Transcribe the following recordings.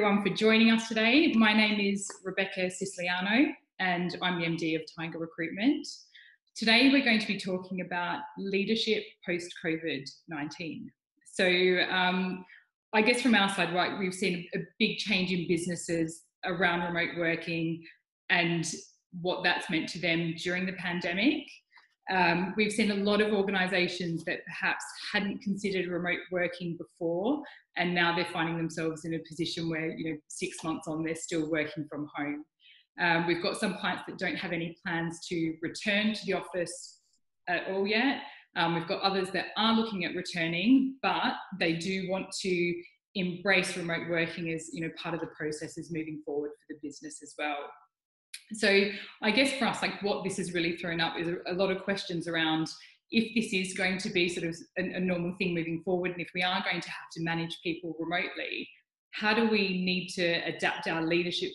everyone for joining us today. My name is Rebecca Siciliano and I'm the MD of Tiger Recruitment. Today we're going to be talking about leadership post-COVID-19. So I guess from our side, right, we've seen a big change in businesses around remote working and what that's meant to them during the pandemic. We've seen a lot of organisations that perhaps hadn't considered remote working before, and now they're finding themselves in a position where, 6 months on, they're still working from home. We've got some clients that don't have any plans to return to the office at all yet. We've got others that are looking at returning, but they do want to embrace remote working as, part of the processes moving forward for the business as well. So I guess for us, what this has really thrown up is a lot of questions around if this is going to be sort of a normal thing moving forward, and if we are going to have to manage people remotely, how do we need to adapt our leadership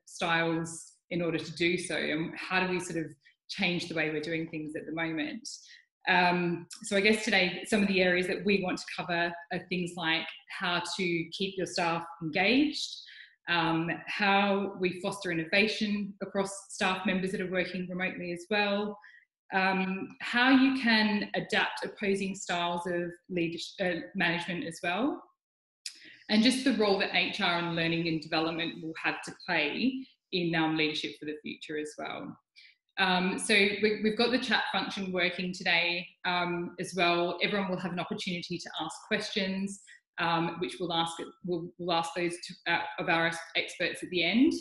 styles in order to do so? And how do we sort of change the way we're doing things at the moment? So I guess today, some of the areas that we want to cover are things like how to keep your staff engaged, how we foster innovation across staff members that are working remotely as well, how you can adapt opposing styles of leadership, management as well, and just the role that HR and learning and development will have to play in leadership for the future as well. So we've got the chat function working today as well. Everyone will have an opportunity to ask questions, which we'll ask those of our experts at the end.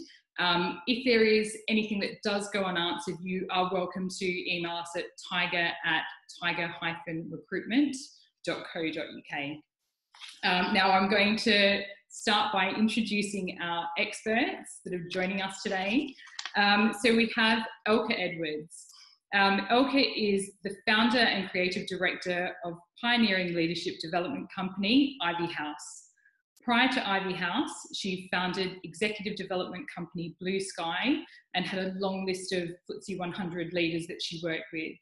If there is anything that does go unanswered, you are welcome to email us at tiger-recruitment.co.uk. Now I'm going to start by introducing our experts that are joining us today. So we have Elka Edwards. Elka is the founder and creative director of pioneering leadership development company, Ivy House. Prior to Ivy House, she founded executive development company Blue Sky and had a long list of FTSE 100 leaders that she worked with.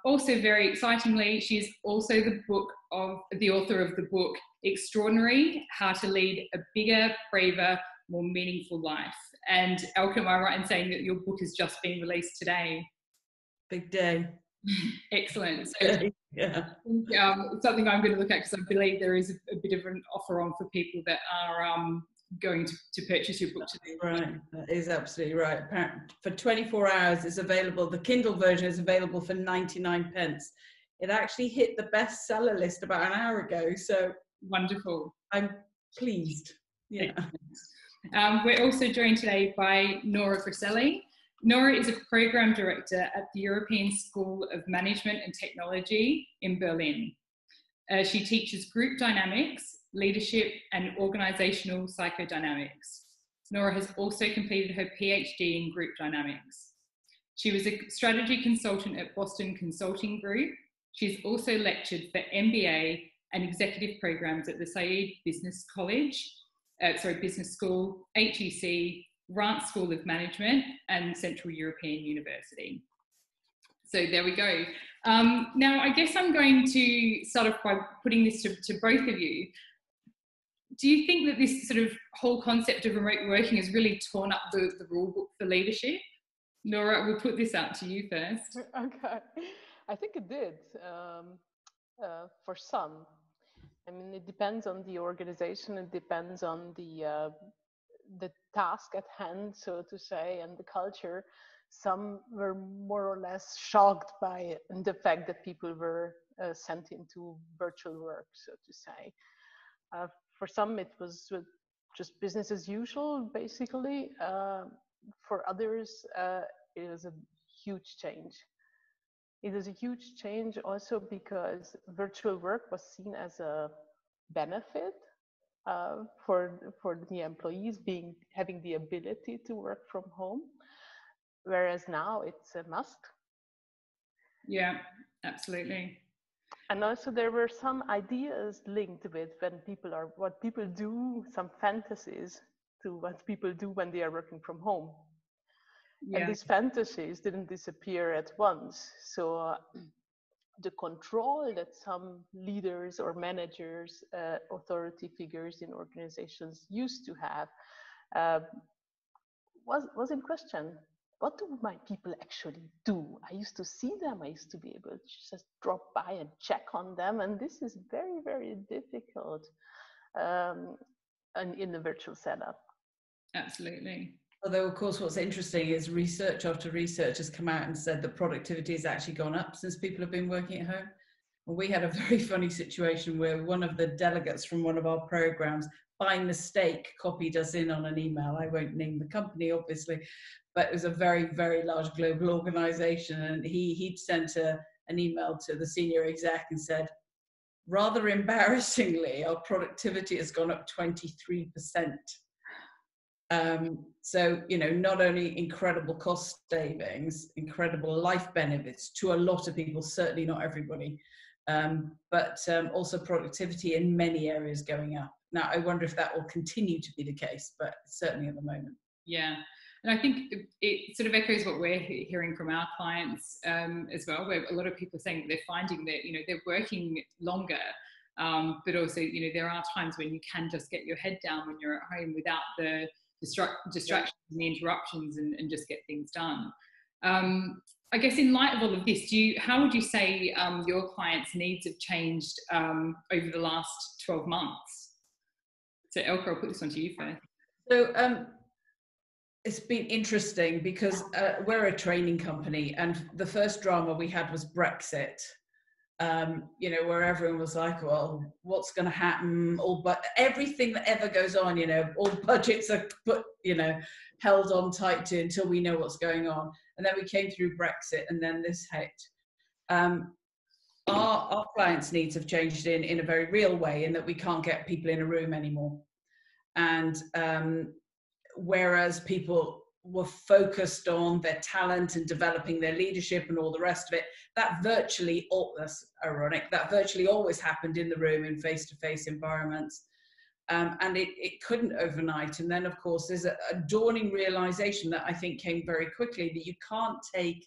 Also very excitingly, she's also the author of the book Extraordinary: How to Lead a Bigger, Braver, More Meaningful Life. And Elka, am I right in saying that your book has just been released today? Big day. Excellent. So yeah. It's something I'm going to look at because I believe there is a bit of an offer on for people that are going to purchase your book today. Right, that is absolutely right. For 24 hours it's available. The Kindle version is available for 99 pence. It actually hit the bestseller list about an hour ago, so wonderful. I'm pleased. Yeah. We're also joined today by Nora Grasselli. Nora is a program director at the European School of Management and Technology in Berlin. She teaches group dynamics, leadership, and organizational psychodynamics. Nora has also completed her PhD in group dynamics. She was a strategy consultant at Boston Consulting Group. She's also lectured for MBA and executive programs at the Said Business School, HEC, Grant School of Management, and Central European University. So there we go. Now, I guess I'm going to start off by putting this to both of you. Do you think that this sort of whole concept of remote working has really torn up the rule book for leadership? Nora, we'll put this out to you first. Okay. I think it did, for some. I mean, it depends on the organization, it depends on the task at hand, so to say, and the culture. Some were more or less shocked by the fact that people were sent into virtual work, so to say. For some, it was just business as usual, basically. For others, it was a huge change. It is a huge change also because virtual work was seen as a benefit for the employees having the ability to work from home, whereas now it's a must. Yeah, absolutely. And also there were some ideas linked with what people do, some fantasies to what people do when they are working from home. Yeah. And these fantasies didn't disappear at once. So the control that some leaders or managers, authority figures in organizations used to have was in question. What do my people actually do? I used to see them. I used to be able to just drop by and check on them. And this is very, very difficult in the virtual setup. Absolutely. Although, of course, what's interesting is research after research has come out and said that productivity has actually gone up since people have been working at home. Well, we had a very funny situation where one of the delegates from one of our programs by mistake copied us in on an email. I won't name the company, obviously, but it was a very, very large global organization. And he'd sent an email to the senior exec and said, rather embarrassingly, our productivity has gone up 23%. So, you know, not only incredible cost savings, incredible life benefits to a lot of people, certainly not everybody, but also productivity in many areas going up. Now, I wonder if that will continue to be the case, but certainly at the moment. Yeah. And I think it sort of echoes what we're hearing from our clients as well, where a lot of people are saying that they're finding that, you know, they're working longer, but also, you know, there are times when you can just get your head down when you're at home without the distractions and the interruptions and just get things done. I guess in light of all of this, how would you say your clients' needs have changed over the last 12 months? So Elka, I'll put this on to you first. So it's been interesting because we're a training company, and the first drama we had was Brexit. You know, where everyone was like, well, what's going to happen? But everything that ever goes on, you know, all budgets are held on tight to until we know what's going on. And then we came through Brexit, and then this hit. Our clients' needs have changed in a very real way, in that we can't get people in a room anymore. And whereas people were focused on their talent and developing their leadership and all the rest of it, that's ironic, that virtually always happened in the room in face-to-face environments. And it couldn't overnight. And then, of course, there's a dawning realization that I think came very quickly, that you can't take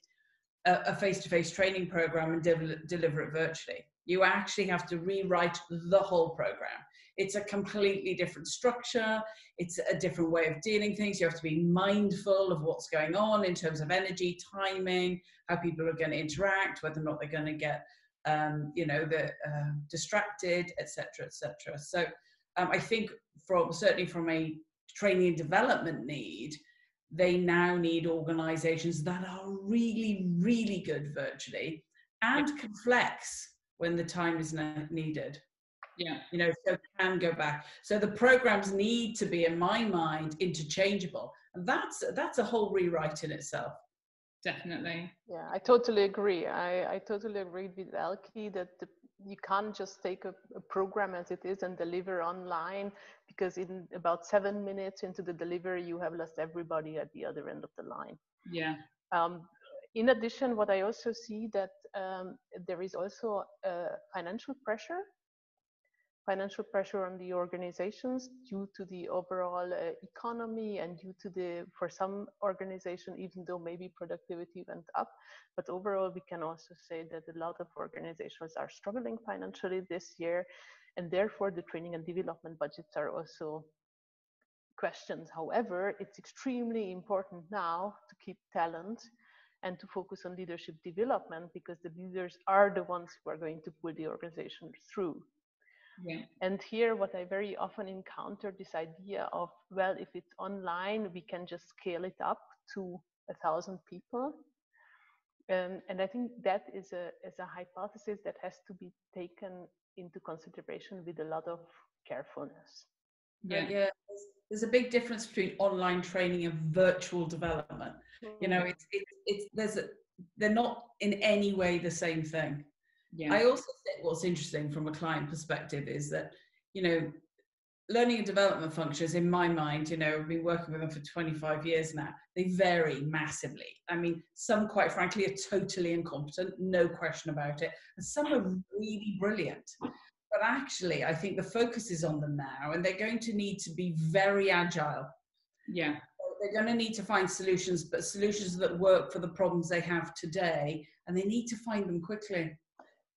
a face-to-face training program and deliver it virtually. You actually have to rewrite the whole program. It's a completely different structure. It's a different way of dealing things. You have to be mindful of what's going on in terms of energy, timing, how people are going to interact, whether or not they're going to get, distracted, etc., etc. So I think certainly from a training and development need, they now need organizations that are really, really good virtually and can flex when the time is needed. Yeah. You know, so can go back. So the programs need to be, in my mind, interchangeable. And that's a whole rewrite in itself. Definitely. Yeah, I totally agree. I totally agree with Elke that you can't just take a program as it is and deliver online, because in about 7 minutes into the delivery, you have lost everybody at the other end of the line. Yeah. In addition, what I also see that there is also financial pressure on the organizations due to the overall economy, and due to for some organization, even though maybe productivity went up, but overall we can also say that a lot of organizations are struggling financially this year, and therefore the training and development budgets are also questioned. However, it's extremely important now to keep talent and to focus on leadership development, because the leaders are the ones who are going to pull the organization through. Yeah. And here, what I very often encounter, this idea of, well, if it's online, we can just scale it up to 1,000 people. And I think that is a hypothesis that has to be taken into consideration with a lot of carefulness. Yeah. There's a big difference between online training and virtual development. Mm-hmm. You know, they're not in any way the same thing. Yeah. I also think what's interesting from a client perspective is that, you know, learning and development functions, in my mind, you know, I've been working with them for 25 years now, they vary massively. I mean, some, quite frankly, are totally incompetent, no question about it. And some are really brilliant. But actually, I think the focus is on them now, and they're going to need to be very agile. Yeah. They're going to need to find solutions, but solutions that work for the problems they have today, and they need to find them quickly.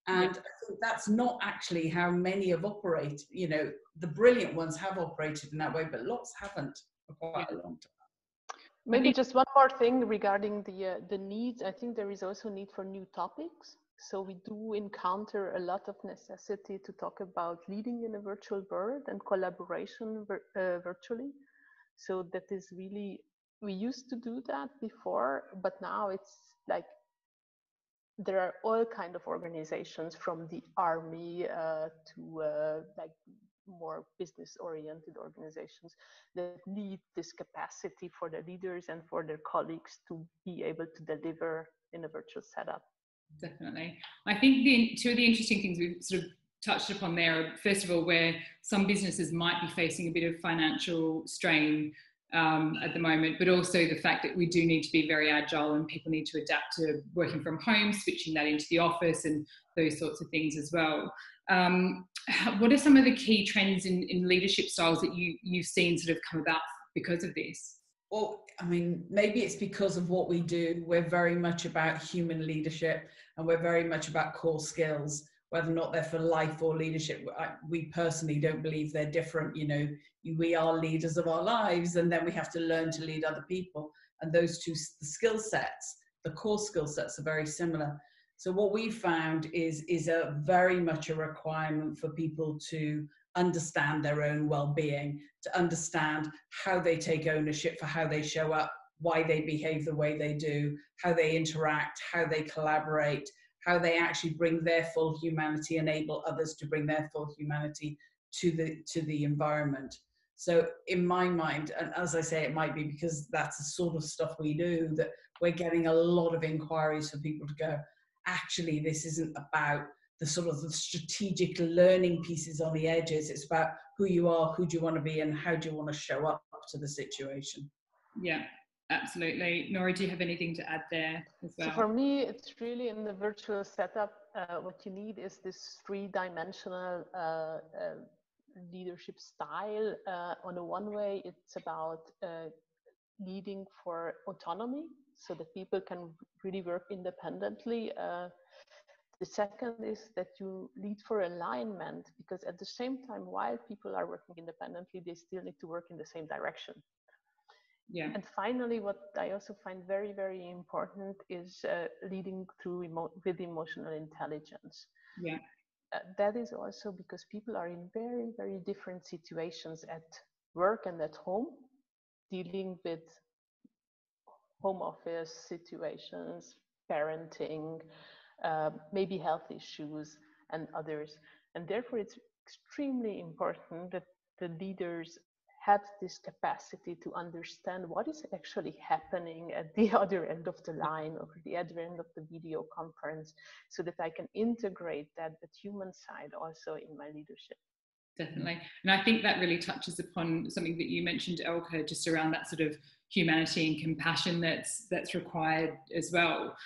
And I think that's not actually how many have operated. You know, the brilliant ones have operated in that way, but lots haven't for quite a long time. Maybe just one more thing regarding the needs. I think there is also need for new topics. So we do encounter a lot of necessity to talk about leading in a virtual world and collaboration virtually. So that is really, we used to do that before, but now it's like there are all kind of organizations, from the army to like more business-oriented organizations, that need this capacity for the leaders and for their colleagues to be able to deliver in a virtual setup. Definitely. I think two of the interesting things we've sort of touched upon there are, first of all, where some businesses might be facing a bit of financial strain at the moment, but also the fact that we do need to be very agile and people need to adapt to working from home, switching that into the office and those sorts of things as well. What are some of the key trends in leadership styles that you've seen sort of come about because of this? Well, I mean, maybe it's because of what we do. We're very much about human leadership, and we're very much about core skills, whether or not they're for life or leadership. We personally don't believe they're different. You know, we are leaders of our lives, and then we have to learn to lead other people. And those two, the skill sets, the core skill sets, are very similar. So what we found is a very much a requirement for people to understand their own well-being, to understand how they take ownership for how they show up, why they behave the way they do, how they interact, how they collaborate, how they actually bring their full humanity, enable others to bring their full humanity to the environment. So in my mind, and as I say, it might be because that's the sort of stuff we do, that we're getting a lot of inquiries for people to go, actually, this isn't about the sort of the strategic learning pieces on the edges. It's about who you are, who do you want to be, and how do you want to show up to the situation. Yeah, absolutely. Nora, do you have anything to add there as well? So for me, it's really in the virtual setup, what you need is this three-dimensional leadership style. On the one way, it's about leading for autonomy, so that people can really work independently. The second is that you lead for alignment, because at the same time, while people are working independently, they still need to work in the same direction. Yeah. And finally, what I also find very, very important is leading through with emotional intelligence. Yeah. That is also because people are in very, very different situations at work and at home, dealing with home office situations, parenting, maybe health issues and others. And therefore, it's extremely important that the leaders have this capacity to understand what is actually happening at the other end of the line or the other end of the video conference, so that I can integrate that human side also in my leadership. Definitely. And I think that really touches upon something that you mentioned, Elka, just around that sort of humanity and compassion that's required as well.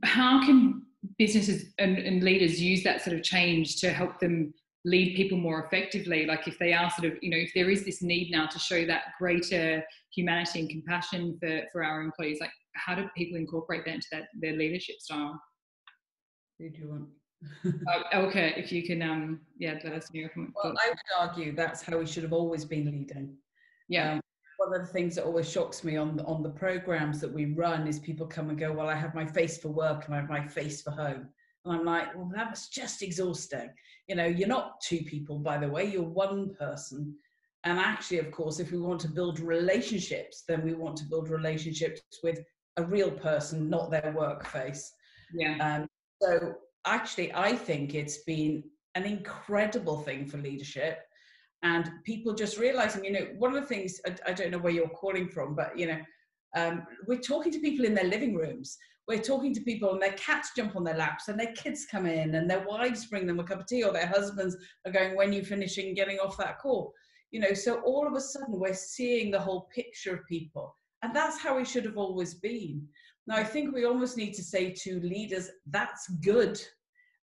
How can businesses and leaders use that sort of change to help them lead people more effectively? Like if they are sort of, you know, if there is this need now to show that greater humanity and compassion for our employees, like how do people incorporate that into their leadership style? Who do you want? Elka, if you can, let us know your comment. Well, I would argue that's how we should have always been leading. Yeah. One of the things that always shocks me on the programs that we run is people come and go, well, I have my face for work and I have my face for home. And I'm like, well, that was just exhausting. You know, you're not two people, by the way, you're one person. And actually, of course, if we want to build relationships, then we want to build relationships with a real person, not their work face. Yeah. So actually, I think it's been an incredible thing for leadership. And people just realizing, you know, one of the things, I don't know where you're calling from, but, you know, we're talking to people in their living rooms. We're talking to people and their cats jump on their laps and their kids come in and their wives bring them a cup of tea, or their husbands are going, when you finishing getting off that call? You know, so all of a sudden we're seeing the whole picture of people. And that's how it should have always been. Now, I think we almost need to say to leaders, that's good.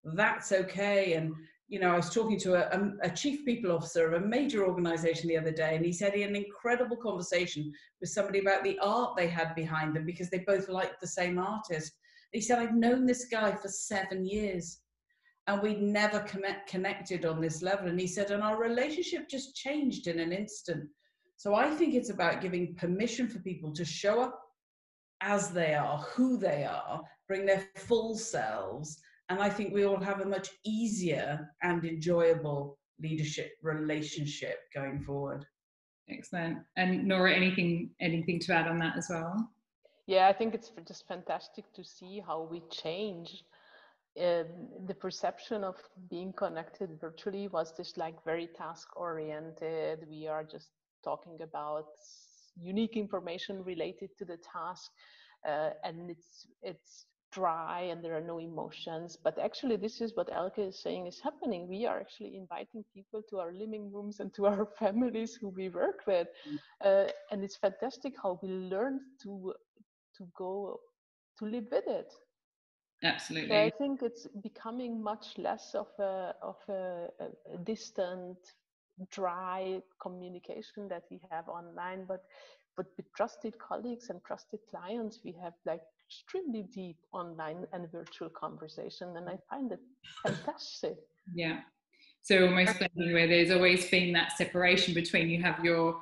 That's okay. And, you know, I was talking to a chief people officer of a major organization the other day, and he said he had an incredible conversation with somebody about the art they had behind them, because they both liked the same artist. He said, I've known this guy for 7 years and we'd never connected on this level. And he said, and our relationship just changed in an instant. So I think it's about giving permission for people to show up as they are, who they are, bring their full selves. And I think we all have a much easier and enjoyable leadership relationship going forward. Excellent. And Nora, anything to add on that as well? Yeah, I think it's just fantastic to see how we change. The perception of being connected virtually was just like very task oriented. We are just talking about unique information related to the task, and it's dry and there are no emotions. But actually, this is what Elke is saying is happening. We are actually inviting people to our living rooms and to our families who we work with, and it's fantastic how we learn to go to live with it. Absolutely. So I think it's becoming much less of a distant, dry communication that we have online, but with trusted colleagues and trusted clients, we have like extremely deep online and virtual conversation, and I find it fantastic. Yeah. So almost blending where there's always been that separation between you have your,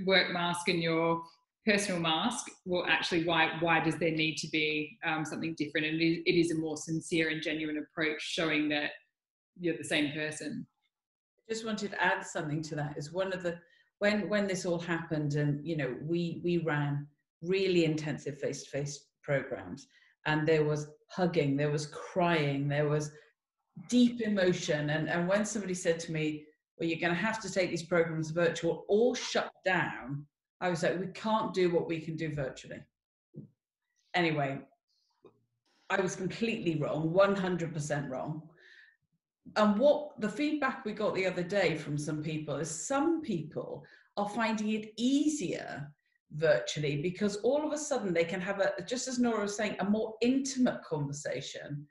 work mask and your personal mask. Well, actually, why does there need to be something different? And it is a more sincere and genuine approach, showing that you're the same person. I just wanted to add something to that. Is one of the when this all happened, and we ran really intensive face-to-face programs, and there was hugging, there was crying, there was deep emotion, and when somebody said to me, well, you're going to have to take these programs virtual or shut down, I was like, we can't do what we can do virtually. Anyway, I was completely wrong, 100% wrong. And what the feedback we got the other day from some people is some people are finding it easier virtually because all of a sudden they can have just as Nora was saying, a more intimate conversation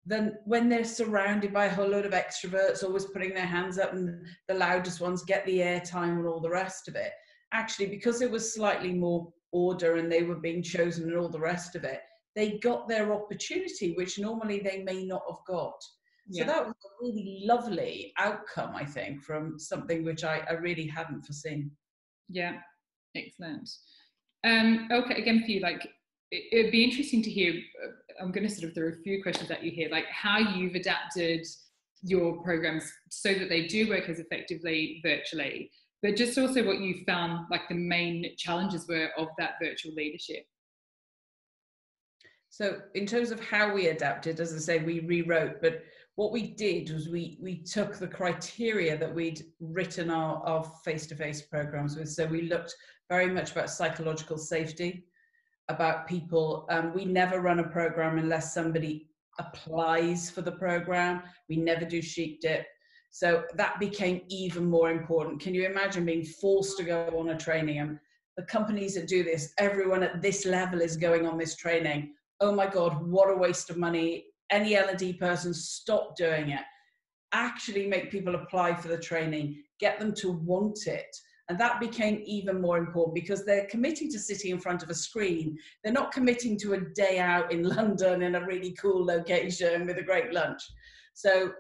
than when they're surrounded by a whole load of extroverts always putting their hands up and the loudest ones get the airtime and all the rest of it. Actually, because it was slightly more order and they were being chosen and all the rest of it, they got their opportunity, which normally they may not have got. Yeah. So that was a really lovely outcome, I think, from something which I really hadn't foreseen. Yeah, excellent. Okay, again for you, it'd be interesting to hear, I'm going to sort of throw a few questions at you here, how you've adapted your programs so that they do work as effectively virtually, but just also what you found the main challenges were of that virtual leadership. So in terms of how we adapted, as I say, we rewrote, but what we did was we took the criteria that we'd written our face-to-face programs with. So we looked very much about psychological safety, about people. We never run a program unless somebody applies for the program. We never do sheep dip. So that became even more important. Can you imagine being forced to go on a training? And the companies that do this, everyone at this level is going on this training. Oh my God, what a waste of money. Any L&D person, stop doing it. Actually make people apply for the training, get them to want it. And that became even more important because they're committing to sitting in front of a screen. They're not committing to a day out in London in a really cool location with a great lunch. So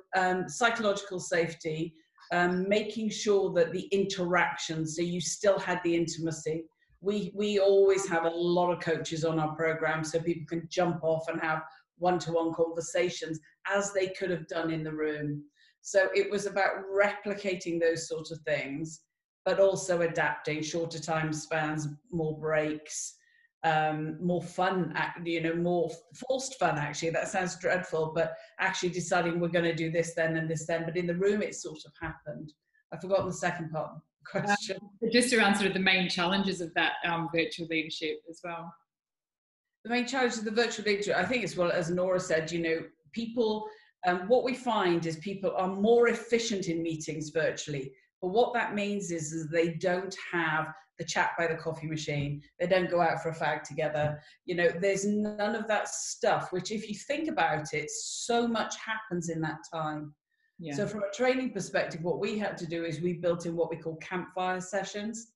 psychological safety, making sure that the interaction, so you still had the intimacy. We always have a lot of coaches on our program so people can jump off and have one-to-one conversations as they could have done in the room. So it was about replicating those sorts of things, but also adapting, shorter time spans, more breaks, more fun, more forced fun, actually. That sounds dreadful, but actually deciding we're going to do this then and this then. But in the room, it sort of happened. I've forgotten the second part of the question. Just around sort of the main challenges of that virtual leadership as well. The main challenge of the virtual leadership, I think, is, well, as Nora said, people, what we find is people are more efficient in meetings virtually. But what that means is they don't have the chat by the coffee machine. They don't go out for a fag together. There's none of that stuff, which if you think about it, so much happens in that time. Yeah. So from a training perspective, what we had to do is we built in what we call Campfire Sessions.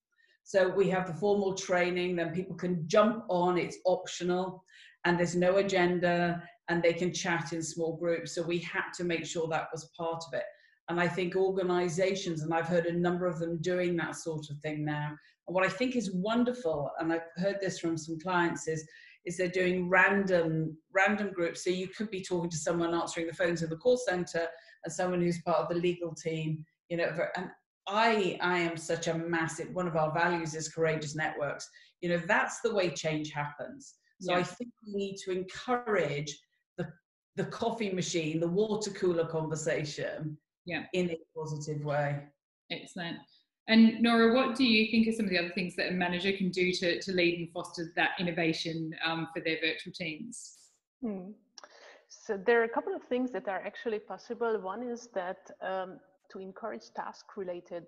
So we have the formal training, then people can jump on, it's optional. and there's no agenda, and they can chat in small groups. So we had to make sure that was part of it. And I think organizations, and I've heard a number of them doing that sort of thing now. And what I think is wonderful, and I've heard this from some clients, is they're doing random groups. So you could be talking to someone answering the phones in the call center and someone who's part of the legal team, you know, and I am such a massive, one of our values is courageous networks. You know, that's the way change happens. So I think we need to encourage the coffee machine, the water cooler conversation in a positive way. Excellent. And Nora, what do you think are some of the other things that a manager can do to lead and foster that innovation for their virtual teams? So there are a couple of things that are actually possible. One is that to encourage task-related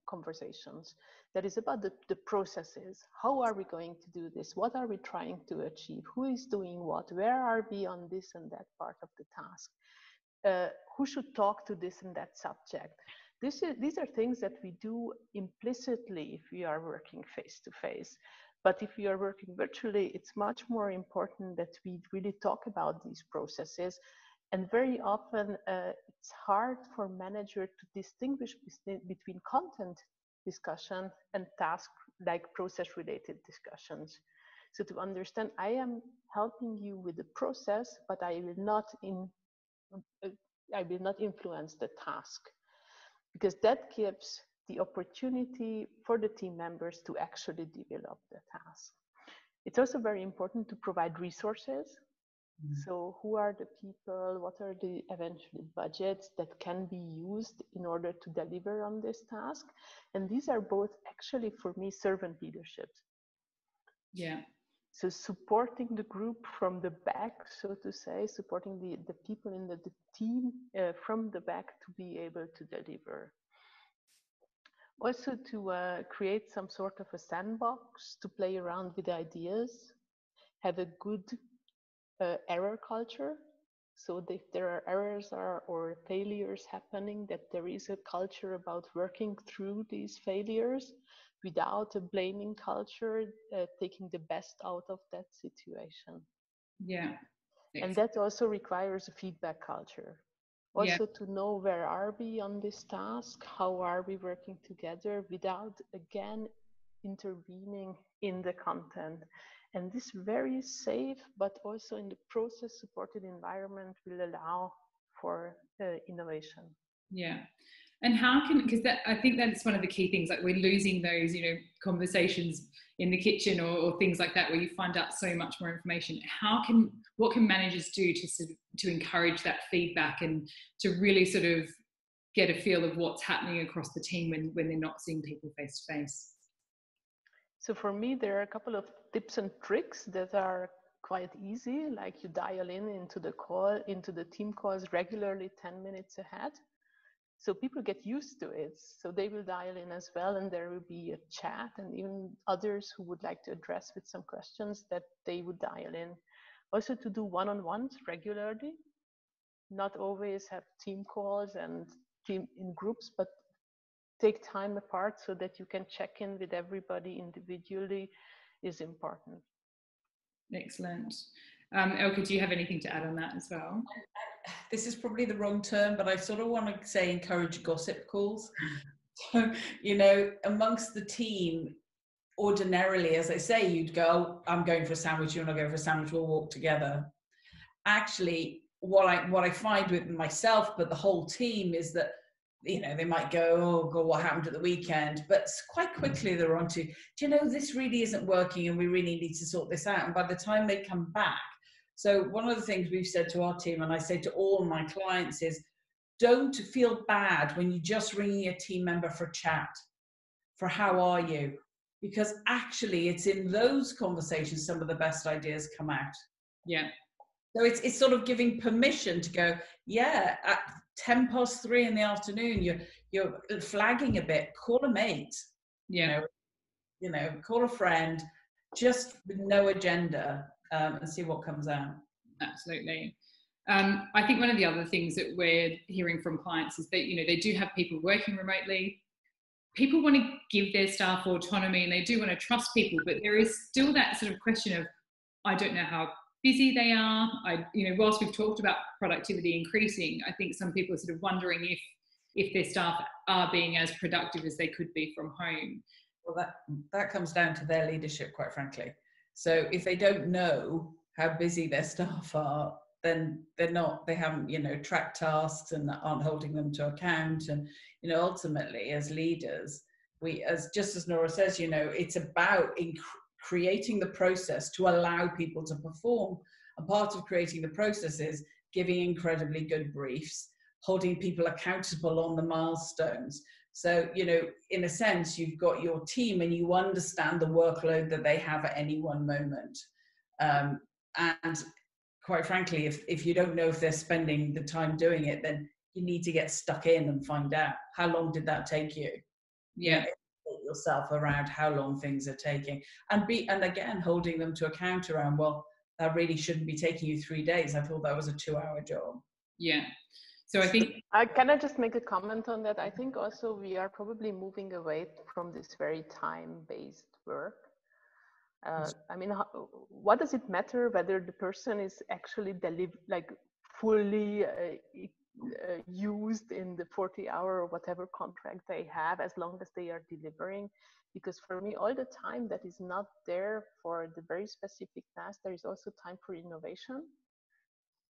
conversations. That is about the processes. How are we going to do this? What are we trying to achieve? Who is doing what? Where are we on this and that part of the task? Who should talk to this and that subject? These are things that we do implicitly if we are working face-to-face. But if we are working virtually, it's much more important that we really talk about these processes. And very often, it's hard for managers to distinguish between content discussion and task, like process-related discussions. So to understand, I am helping you with the process, but I will not influence the task, because that gives the opportunity for the team members to actually develop the task. It's also very important to provide resources. So who are the people, what are the eventually budgets that can be used in order to deliver on this task? And these are both actually, for me, servant leadership. Yeah. So supporting the group from the back, so to say, supporting the people in the team from the back to be able to deliver. Also to create some sort of a sandbox to play around with ideas, have a good error culture. So if there are errors or failures happening, that there is a culture about working through these failures without a blaming culture, taking the best out of that situation. Yeah. And that also requires a feedback culture. Also to know where are we on this task, how are we working together without, again, intervening in the content. And this very safe, but also in the process supported environment will allow for innovation. Yeah. And how can, because I think that's one of the key things, like we're losing those, you know, conversations in the kitchen or things like that, where you find out so much more information. What can managers do to encourage that feedback and to really sort of get a feel of what's happening across the team when they're not seeing people face to face? So for me, there are a couple of tips and tricks that are quite easy, like you dial into the team calls regularly 10 minutes ahead. So people get used to it. So they will dial in as well, and there will be a chat, and even others who would like to address with some questions that they would dial in. Also to do one-on-ones regularly, not always have team calls and team in groups, but take time apart so that you can check in with everybody individually is important. Excellent. Elke, do you have anything to add on that as well? This is probably the wrong term, but I sort of want to say encourage gossip calls. So, you know, amongst the team, ordinarily, as I say, you'd go, I'm going for a sandwich, you want to go for a sandwich, we'll walk together. Actually, what I find with myself, but the whole team, is that, you know, they might go, oh God, what happened at the weekend? But quite quickly they're on to, do you know, this really isn't working and we really need to sort this out. And by the time they come back, so one of the things we've said to our team, and I say to all my clients, is don't feel bad when you're just ringing a team member for chat, for how are you? Because actually it's in those conversations some of the best ideas come out. Yeah. So it's sort of giving permission to go, yeah, at 3:10 in the afternoon, you're flagging a bit, call a mate, yeah, you know, call a friend, just with no agenda, and see what comes out. Absolutely. I think one of the other things that we're hearing from clients is that, you know, they do have people working remotely. People want to give their staff autonomy and they do want to trust people, but there is still that sort of question of, I don't know how busy they are. Whilst we've talked about productivity increasing, I think some people are sort of wondering if their staff are being as productive as they could be from home. Well, that comes down to their leadership, quite frankly. So if they don't know how busy their staff are, then they haven't, tracked tasks and aren't holding them to account. And, ultimately as leaders, just as Nora says, it's about creating the process to allow people to perform. And part of creating the process is giving incredibly good briefs, holding people accountable on the milestones. So, in a sense, you've got your team and you understand the workload that they have at any one moment. And quite frankly, if you don't know if they're spending the time doing it, then you need to get stuck in and find out how long did that take you. Yeah. Yourself around how long things are taking, and again holding them to account around, well, that really shouldn't be taking you 3 days. I thought that was a 2-hour job. Yeah. So I think can I just make a comment on that? I think also we are probably moving away from this very time-based work. What does it matter whether the person is actually fully used in the 40-hour or whatever contract they have, as long as they are delivering? Because for me, all the time that is not there for the very specific task, there is also time for innovation.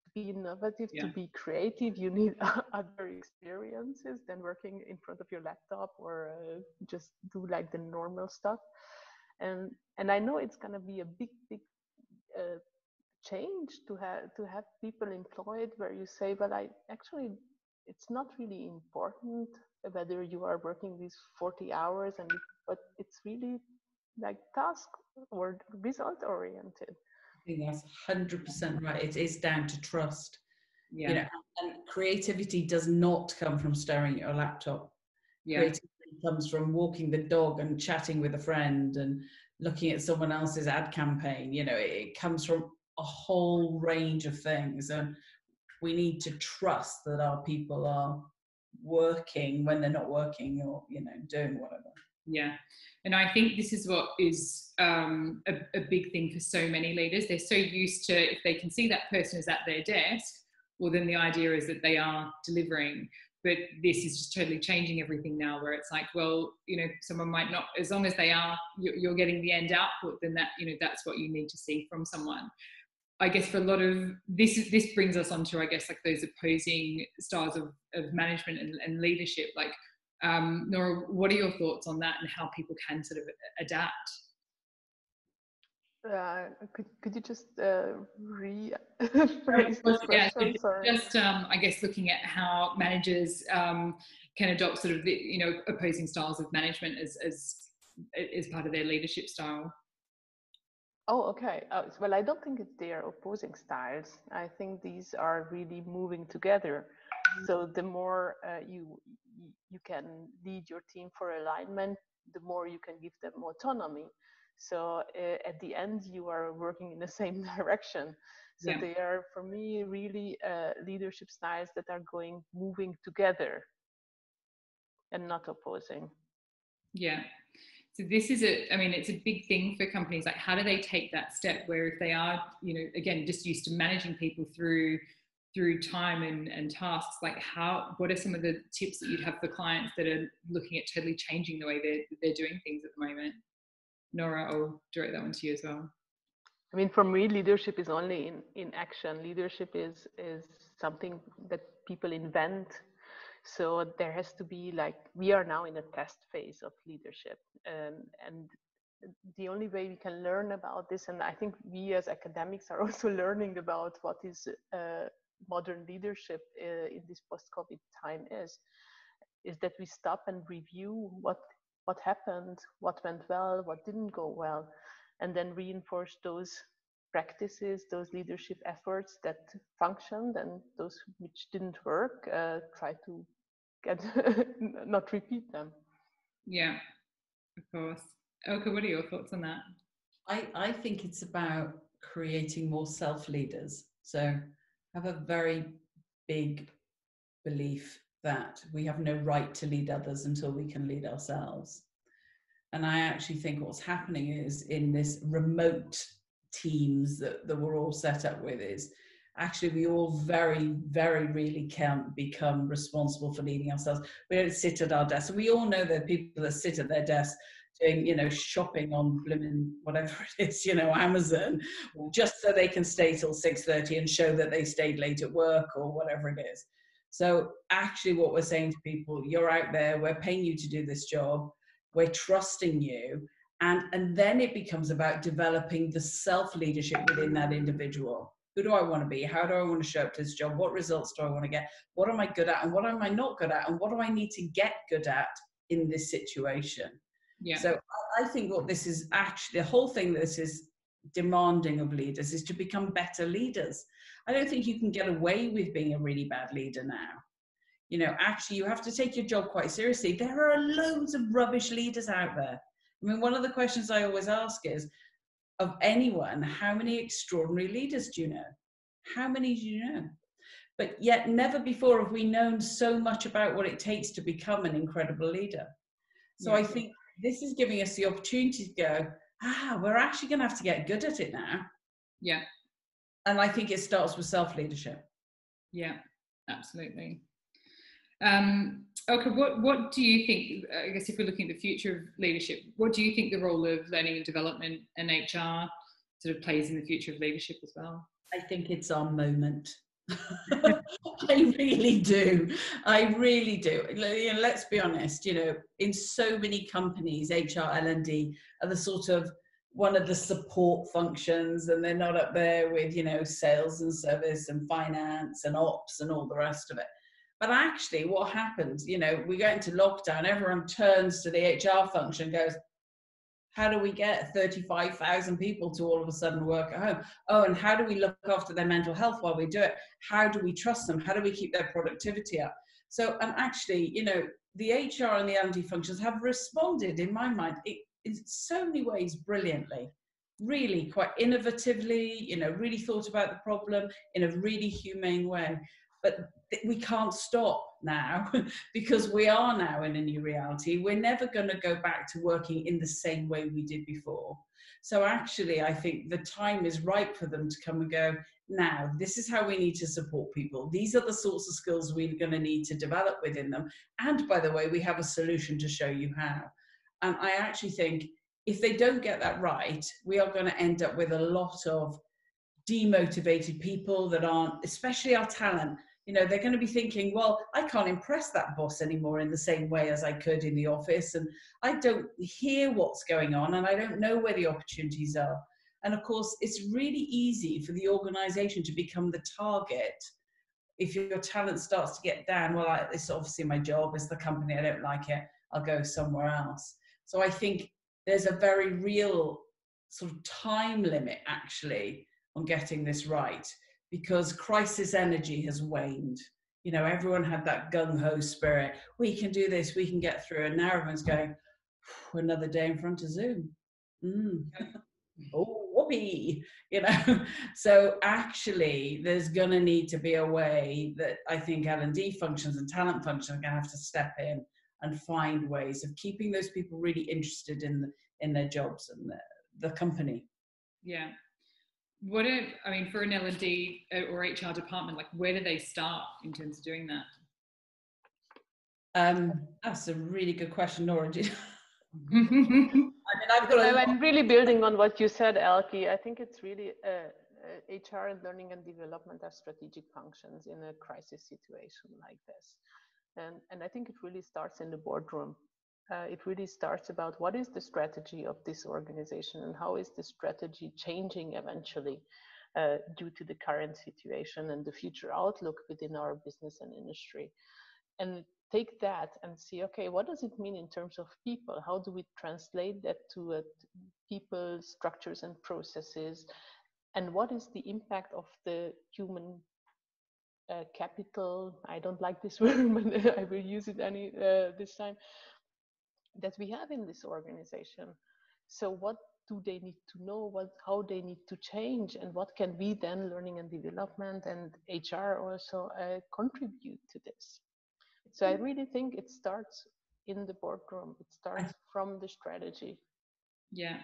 To be innovative, to be creative, you need other experiences than working in front of your laptop or just do like the normal stuff. And I know it's going to be a big change to have people employed where you say, but it's not really important whether you are working these 40 hours, but it's really like task or result oriented. I think that's 100% right. It is down to trust. Yeah. And creativity does not come from staring at your laptop. Yeah. Creativity comes from walking the dog and chatting with a friend and looking at someone else's ad campaign. It comes from a whole range of things, and we need to trust that our people are working when they're not working, or doing whatever. Yeah. And I think this is what is a big thing for so many leaders. They're so used to, if they can see that person is at their desk, well, then the idea is that they are delivering. But this is just totally changing everything now, where it's like, well, someone might not, as long as they are, you're getting the end output, then that, that's what you need to see from someone. I guess for a lot of this brings us onto, I guess, like those opposing styles of management and leadership. Like, Nora, what are your thoughts on that and how people can sort of adapt? Could you just rephrase this question? Sorry. Just I guess looking at how managers can adopt sort of opposing styles of management as part of their leadership style. Oh, okay. Well, I don't think they are opposing styles. I think these are really moving together. So the more you can lead your team for alignment, the more you can give them autonomy. So at the end, you are working in the same direction. So they are, for me, really leadership styles that are moving together and not opposing. Yeah. So this is it's a big thing for companies. Like, how do they take that step where if they are, again, just used to managing people through time and tasks, like what are some of the tips that you'd have for clients that are looking at totally changing the way they're doing things at the moment? Nora, I'll direct that one to you as well. I mean, for me, leadership is only in action. Leadership is something that people invent. So there has to be, we are now in a test phase of leadership. And the only way we can learn about this, and I think we as academics are also learning about what is modern leadership in this post-COVID time is that we stop and review what happened, what went well, what didn't go well, and then reinforce those practices, those leadership efforts that functioned, and those which didn't work, try to not repeat them. Yeah, of course. Elka, what are your thoughts on that? I think it's about creating more self-leaders. So I have a very big belief that we have no right to lead others until we can lead ourselves. And I actually think what's happening is, in this remote teams that we're all set up with is actually we all very, very really can become responsible for leading ourselves. We don't sit at our desks. We all know there are people that sit at their desks doing, you know, shopping on blimmin' whatever it is, you know, Amazon, just so they can stay till 6:30 and show that they stayed late at work or whatever it is. So actually what we're saying to people, you're out there, we're paying you to do this job, we're trusting you. And then it becomes about developing the self-leadership within that individual. Who do I want to be? How do I want to show up to this job? What results do I want to get? What am I good at? And what am I not good at? And what do I need to get good at in this situation? Yeah. So I think what this is actually, the whole thing this is demanding of leaders is to become better leaders. I don't think you can get away with being a really bad leader now. You know, actually, you have to take your job quite seriously. There are loads of rubbish leaders out there. I mean, one of the questions I always ask is, of anyone, how many extraordinary leaders do you know? How many do you know? But yet never before have we known so much about what it takes to become an incredible leader. So I think this is giving us the opportunity to go, we're actually going to have to get good at it now. Yeah. And I think it starts with self-leadership. Yeah, absolutely. Elka, what do you think, I guess if we're looking at the future of leadership, what do you think the role of learning and development and HR sort of plays in the future of leadership as well? I think it's our moment. I really do. I really do. You know, let's be honest, you know, in so many companies, HR, L&D are the sort of one of the support functions, and they're not up there with, you know, sales and service and finance and ops and all the rest of it. But actually what happens, you know, we go into lockdown, everyone turns to the HR function and goes, how do we get 35,000 people to all of a sudden work at home? Oh, and how do we look after their mental health while we do it? How do we trust them? How do we keep their productivity up? So, and actually, you know, the HR and the L&D functions have responded, in my mind, in so many ways brilliantly, really quite innovatively, you know, really thought about the problem in a really humane way. But we can't stop now because we are now in a new reality. We're never going to go back to working in the same way we did before. So actually, I think the time is ripe for them to come and go, now, this is how we need to support people. These are the sorts of skills we're going to need to develop within them. And by the way, we have a solution to show you how. And I actually think if they don't get that right, we are going to end up with a lot of demotivated people that aren't, especially our talent. You know, they're going to be thinking, well, I can't impress that boss anymore in the same way as I could in the office. And I don't hear what's going on and I don't know where the opportunities are. And of course, it's really easy for the organization to become the target. If your talent starts to get down, well, it's obviously my job, it's the company, I don't like it, I'll go somewhere else. So I think there's a very real sort of time limit actually on getting this right, because crisis energy has waned. You know, everyone had that gung-ho spirit. We can do this, we can get through. And now everyone's going, another day in front of Zoom. Oh, whoopee, you know. So actually, there's going to need to be a way that I think L&D functions and talent functions are going to have to step in and find ways of keeping those people really interested in their jobs and the company. Yeah. I mean, for an L&D or HR department, like where do they start in terms of doing that? That's a really good question, Nora. I mean, I'm really building on what you said, Elke. I think it's really HR and learning and development are strategic functions in a crisis situation like this. And I think it really starts in the boardroom. It really starts about what is the strategy of this organization and how is the strategy changing eventually due to the current situation and the future outlook within our business and industry. And take that and see, okay, what does it mean in terms of people? How do we translate that to people, structures and processes? And what is the impact of the human capital? I don't like this word, but I will use it this time, that we have in this organization. So what do they need to know, how they need to change, and what can we then, learning and development and HR also, contribute to this? So I really think it starts in the boardroom. It starts from the strategy. Yeah.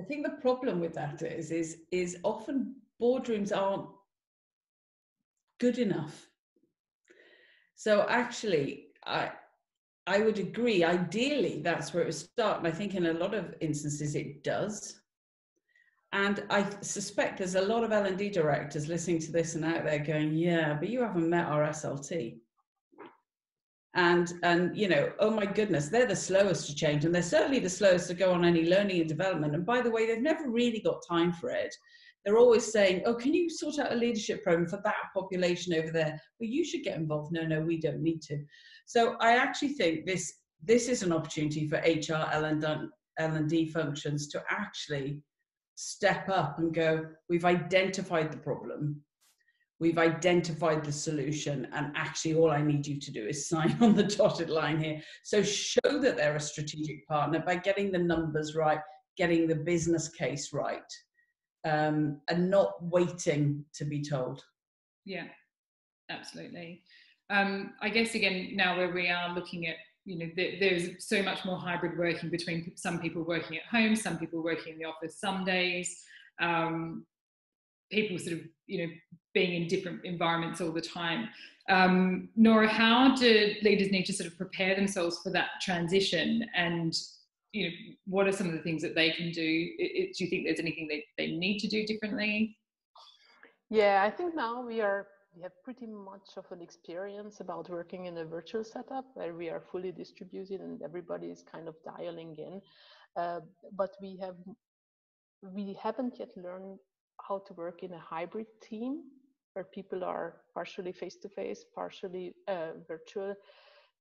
I think the problem with that is often boardrooms aren't good enough. So actually, I would agree. Ideally, that's where it would start. And I think in a lot of instances it does. And I suspect there's a lot of L&D directors listening to this and out there going, yeah, but you haven't met our SLT. And you know, oh my goodness, they're the slowest to change. And they're certainly the slowest to go on any learning and development. And by the way, they've never really got time for it. They're always saying, oh, can you sort out a leadership program for that population over there? Well, you should get involved. No, we don't need to. So I actually think this is an opportunity for HR, L&D functions to actually step up and go, we've identified the problem, we've identified the solution, and actually all I need you to do is sign on the dotted line here. So show that they're a strategic partner by getting the numbers right, getting the business case right, and not waiting to be told. Yeah, absolutely. I guess again, now where we are looking at, you know, there's so much more hybrid working between some people working at home, some people working in the office some days, people sort of, you know, being in different environments all the time. Nora, how do leaders need to sort of prepare themselves for that transition? And, you know, what are some of the things that they can do? Do you think there's anything they need to do differently? Yeah, I think now we have pretty much of an experience about working in a virtual setup where we are fully distributed and everybody is kind of dialing in. But we haven't yet learned how to work in a hybrid team where people are partially face-to-face, partially virtual,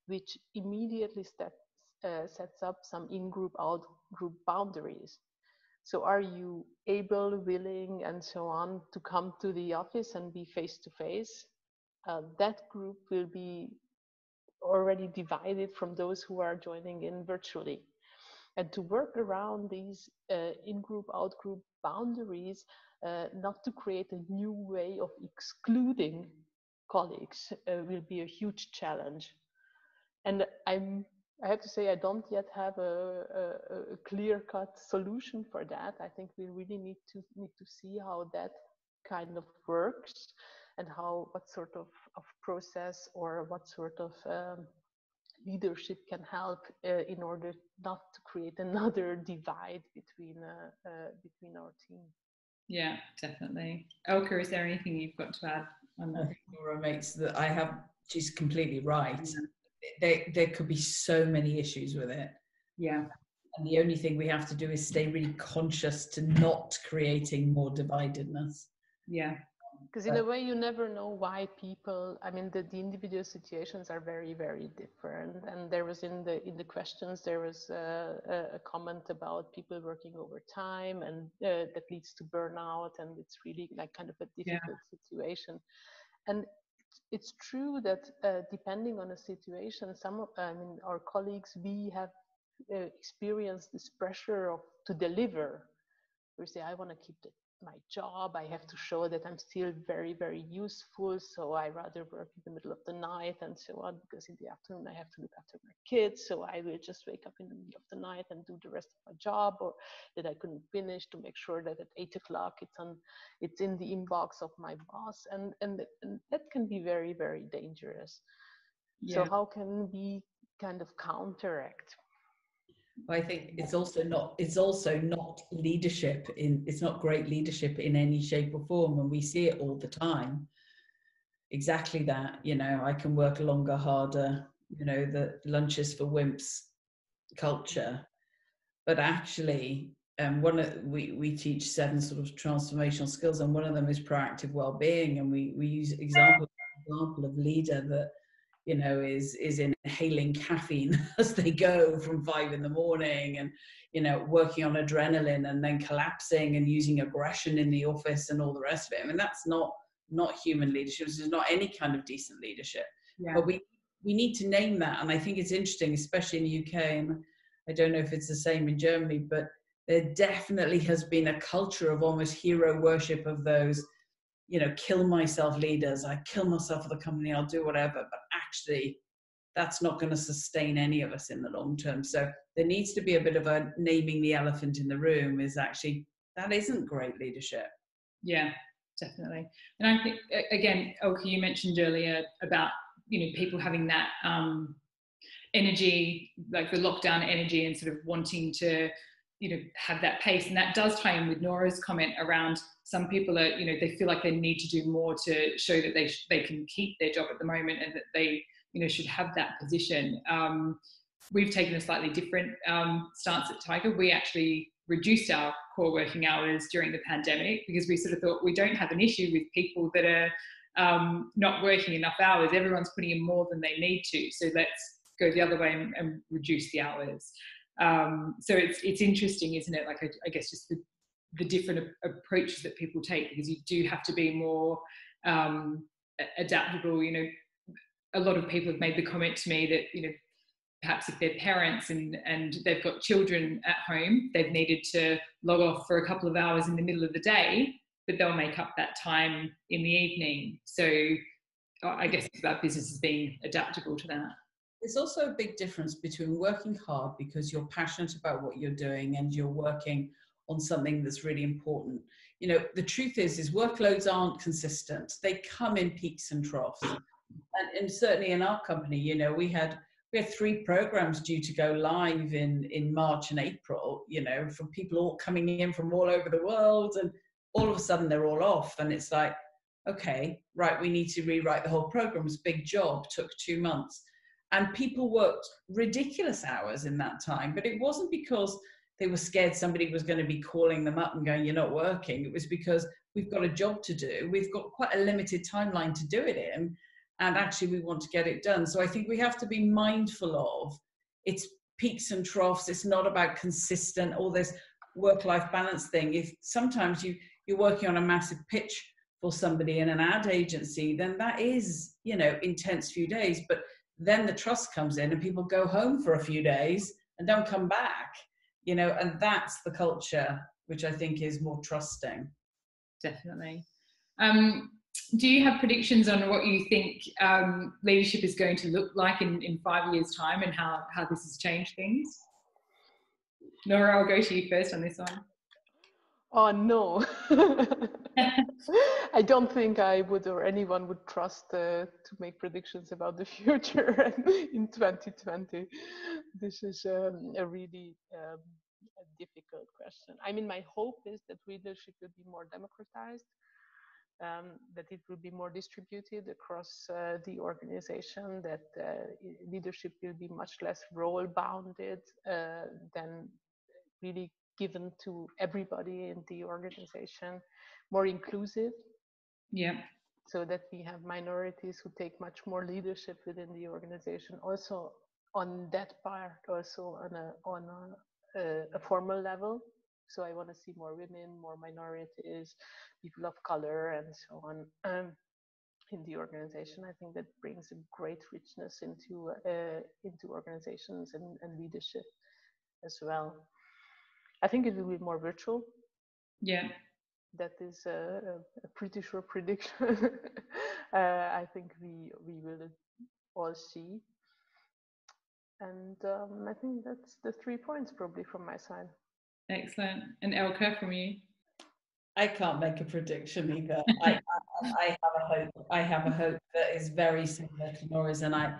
which immediately sets up some in-group, out-group boundaries. So are you able, willing, and so on to come to the office and be face-to-face? That group will be already divided from those who are joining in virtually. And to work around these in-group, out-group boundaries, not to create a new way of excluding colleagues will be a huge challenge. And I have to say, I don't yet have a clear-cut solution for that. I think we really need to see how that kind of works and what sort of process or what sort of leadership can help in order not to create another divide between our team. Yeah, definitely. Elka, is there anything you've got to add on that? I think Nora makes that she's completely right. There could be so many issues with it. Yeah. And the only thing we have to do is stay really conscious to not creating more dividedness. Yeah. Because in a way, you never know why people, I mean, the individual situations are very, very different. And there was in the questions, there was a comment about people working overtime and that leads to burnout. And it's really like kind of a difficult situation. And it's true that depending on the situation, our colleagues, we have experienced this pressure to deliver. We say, I want to keep my job. I have to show that I'm still very, very useful. So I rather work in the middle of the night and so on, because in the afternoon I have to look after my kids. So I will just wake up in the middle of the night and do the rest of my job, or that I couldn't finish, to make sure that at 8 o'clock it's in the inbox of my boss. And that can be very, very dangerous. Yeah. So how can we kind of counteract? I think it's also not leadership it's not great leadership in any shape or form, and we see it all the time. Exactly that, you know, I can work longer, harder, you know, the lunches for wimps culture. But actually, we teach 7 sort of transformational skills, and one of them is proactive well-being, and we use example of leader that, you know, is inhaling caffeine as they go from 5 in the morning, and, you know, working on adrenaline and then collapsing and using aggression in the office and all the rest of it. I mean, that's not human leadership. This is not any kind of decent leadership. Yeah. But we need to name that. And I think it's interesting, especially in the UK, and I don't know if it's the same in Germany, but there definitely has been a culture of almost hero worship of those, you know, kill myself leaders. I kill myself for the company, I'll do whatever. But actually, that's not going to sustain any of us in the long term. So there needs to be a bit of a naming the elephant in the room, is actually, that isn't great leadership. Yeah, definitely. And I think, again, Elke, you mentioned earlier about, people having that energy, like the lockdown energy, and sort of wanting to, have that pace. And that does tie in with Nora's comment around some people are, they feel like they need to do more to show that they can keep their job at the moment, and that they, should have that position. We've taken a slightly different stance at Tiger. We actually reduced our core working hours during the pandemic, because we sort of thought we don't have an issue with people that are not working enough hours. Everyone's putting in more than they need to. So let's go the other way and reduce the hours. So it's interesting, isn't it? Like, I guess just the different approaches that people take, because you do have to be more adaptable. A lot of people have made the comment to me that, perhaps if they're parents and they've got children at home, they've needed to log off for a couple of hours in the middle of the day, but they'll make up that time in the evening. So I guess it's about businesses being adaptable to that. There's also a big difference between working hard because you're passionate about what you're doing and you're working on something that's really important. The truth is workloads aren't consistent. They come in peaks and troughs. And certainly in our company, we had 3 programs due to go live in March and April, from people all coming in from all over the world, and all of a sudden they're all off. And it's like, okay, right, we need to rewrite the whole program. It's a big job, took 2 months. And people worked ridiculous hours in that time, but it wasn't because they were scared somebody was going to be calling them up and going, you're not working. It was because we've got a job to do. We've got quite a limited timeline to do it in. And actually we want to get it done. So I think we have to be mindful of its peaks and troughs. It's not about consistent, all this work-life balance thing. If sometimes you're working on a massive pitch for somebody in an ad agency, then that is, intense few days. But then the trust comes in and people go home for a few days and don't come back, and that's the culture, which I think is more trusting. Definitely. Do you have predictions on what you think leadership is going to look like in 5 years' time, and how this has changed things? Nora, I'll go to you first on this one. Oh, no. I don't think I would, or anyone would trust to make predictions about the future in 2020. This is a really a difficult question. I mean, my hope is that leadership will be more democratized, that it will be more distributed across the organization, that leadership will be much less role-bounded than really given to everybody in the organization, more inclusive. Yeah. So that we have minorities who take much more leadership within the organization. Also on that part, also on a formal level. So I want to see more women, more minorities, people of color, and so on in the organization. I think that brings a great richness into organizations and leadership as well. I think it will be more virtual. Yeah. That is a pretty sure prediction. I think we will all see. And I think that's the 3 points probably from my side. Excellent. And Elka, from you? I can't make a prediction either. I have a hope. I have a hope that is very similar to Nora's, and I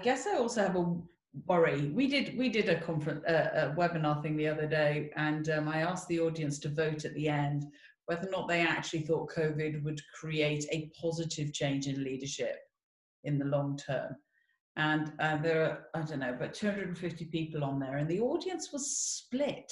guess I also have a worry. We did a conference, a webinar thing the other day, and I asked the audience to vote at the end whether or not they actually thought COVID would create a positive change in leadership in the long term. And there are, I don't know, about 250 people on there, and the audience was split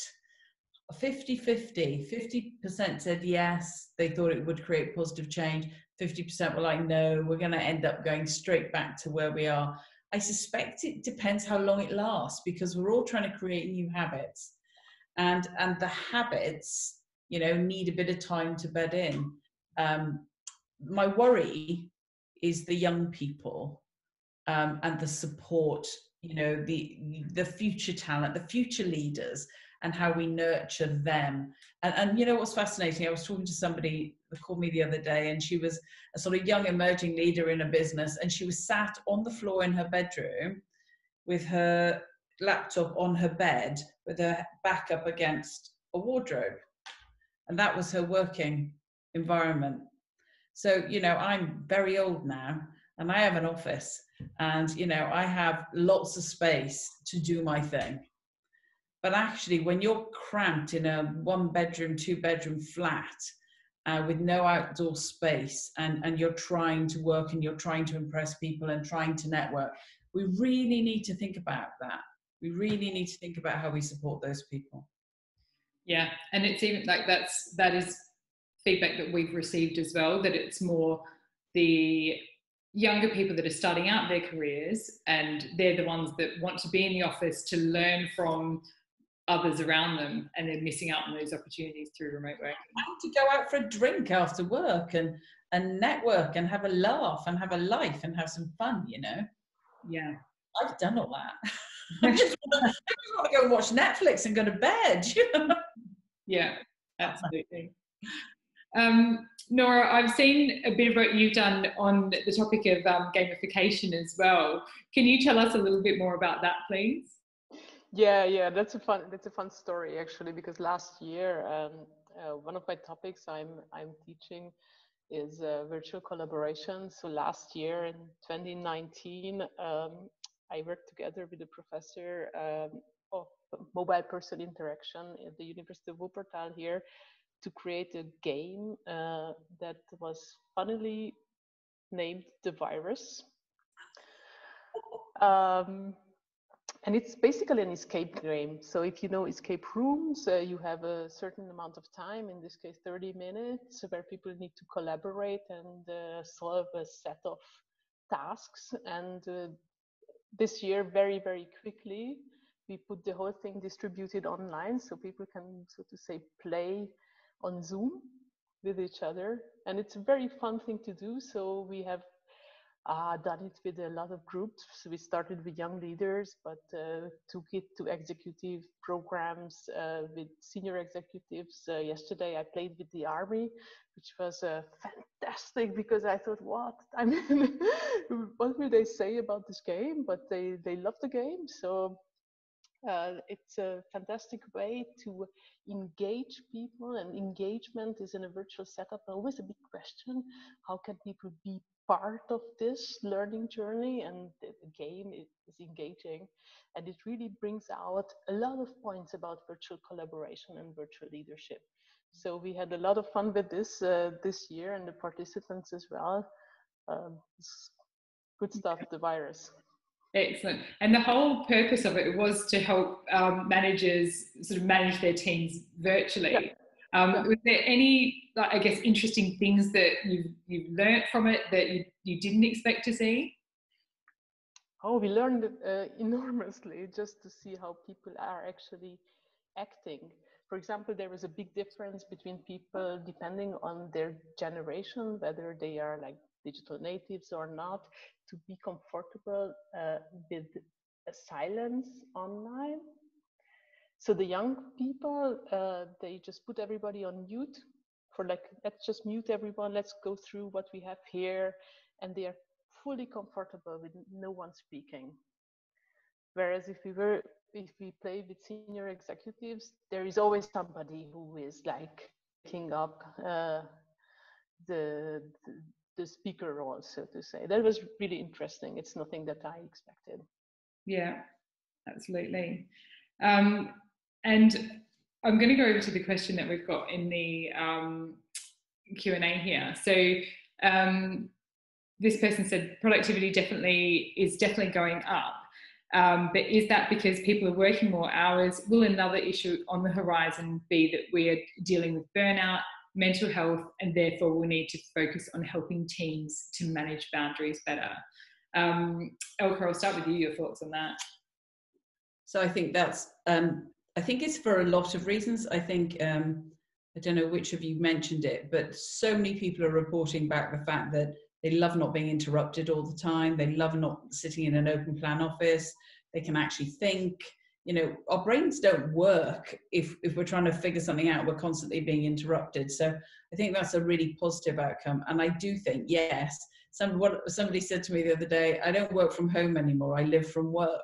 50-50. 50% said yes, they thought it would create positive change. 50% were like, no, we're going to end up going straight back to where we are. I suspect it depends how long it lasts, because we're all trying to create new habits, and the habits, need a bit of time to bed in. My worry is the young people. And the support, the future talent, the future leaders, and how we nurture them. And you know what's fascinating? I was talking to somebody that called me the other day, and she was a sort of young emerging leader in a business, and she was sat on the floor in her bedroom with her laptop on her bed with her back up against a wardrobe. And that was her working environment. So, you know, I'm very old now, and I have an office, and, you know, I have lots of space to do my thing. But actually, when you're cramped in a 1-bedroom, 2-bedroom flat with no outdoor space, and you're trying to work and you're trying to impress people and trying to network, we really need to think about that. We really need to think about how we support those people. Yeah, and it's even like that is feedback that we've received as well, that it's more the younger people that are starting out their careers, and they're the ones that want to be in the office to learn from others around them, and they're missing out on those opportunities through remote working. And to go out for a drink after work and network and have a laugh and have a life and have some fun, you know. Yeah, I've done all that. I just want to go and watch Netflix and go to bed, you know? Yeah, absolutely. Nora, I've seen a bit of what you've done on the topic of gamification as well. Can you tell us a little bit more about that, please? Yeah, that's a fun story actually, because last year one of my topics I'm teaching is virtual collaboration. So last year in 2019, I worked together with a professor of mobile person interaction at the University of Wuppertal here to create a game that was funnily named The Virus. And it's basically an escape game. So if you know escape rooms, you have a certain amount of time, in this case 30 minutes, where people need to collaborate and solve a set of tasks. And this year, very, very quickly, we put the whole thing distributed online, so people can, so to say, play on Zoom with each other. And it's a very fun thing to do. So we have done it with a lot of groups. So we started with young leaders, but took it to executive programs with senior executives. Yesterday I played with the army, which was fantastic, because I thought, what? I mean, what will they say about this game? But they love the game. So it's a fantastic way to engage people, and engagement is in a virtual setup always a big question. How can people be part of this learning journey? And the game is engaging, and it really brings out a lot of points about virtual collaboration and virtual leadership. So we had a lot of fun with this this year, and the participants as well. It's good stuff, The Virus. Excellent. And the whole purpose of it was to help managers sort of manage their teams virtually. Yeah. Was there any, I guess, interesting things that you've learned from it that you didn't expect to see? Oh, we learned enormously, just to see how people are actually acting. For example, there was a big difference between people depending on their generation, whether they are like digital natives or not, to be comfortable with silence online. So the young people, they just put everybody on mute for like, let's just mute everyone, let's go through what we have here, and they are fully comfortable with no one speaking. Whereas if we play with senior executives, there is always somebody who is like picking up the speaker role, so to say. That was really interesting. It's nothing that I expected. Yeah, absolutely. And I'm going to go over to the question that we've got in the Q&A here. So this person said productivity is definitely going up. But is that because people are working more hours? Will another issue on the horizon be that we are dealing with burnout, mental health, and therefore we need to focus on helping teams to manage boundaries better? Elka, I'll start with you, your thoughts on that. So I think that's, I think it's for a lot of reasons. I think, I don't know which of you mentioned it, but so many people are reporting back the fact that they love not being interrupted all the time. They love not sitting in an open plan office. They can actually think. our brains don't work if we're trying to figure something out. We're constantly being interrupted. So I think that's a really positive outcome. And I do think, yes, somebody said to me the other day, I don't work from home anymore, I live from work.